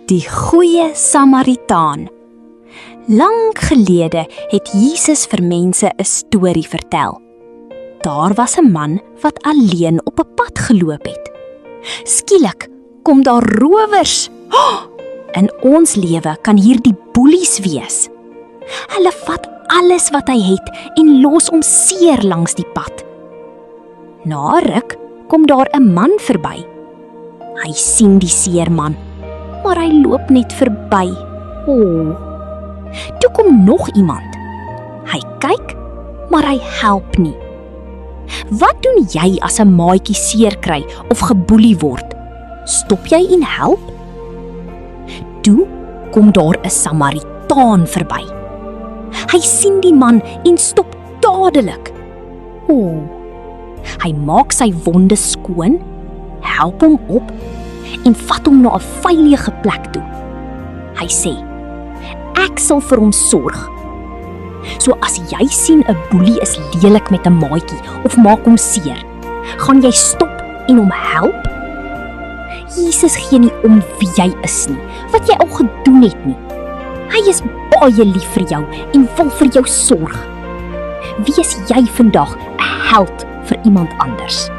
Die goeie Samaritaan. Lang gelede het Jesus vir mense 'n storie vertel. Daar was 'n man wat alleen op 'n pad geloop het. Skielik kom daar rowers. In ons lewe kan hierdie boelies wees. Hulle vat alles wat hy het en los hom seer langs die pad. Na 'n ruk kom daar 'n man verby. Hy sien die seerman, maar hy loop net verby. Toe kom nog iemand. Hy kyk, maar hy help nie. Wat doen jy as 'n maatjie seer kry of geboelie word? Stop jy en help? Toe kom daar 'n Samaritaan verby. Hy sien die man en stop dadelik. Hy maak sy wonde skoon, help hom op en vat hom na 'n veilige plek toe. Hy sê, ek sal vir hom sorg. So as jy sien 'n boelie is lelik met 'n maatjie of maak hom seer, gaan jy stop en hom help? Jesus gee nie om wie jy is nie, wat jy al gedoen het nie. Hy is baie lief vir jou en wil vir jou sorg. Wees jy vandag 'n held vir iemand anders.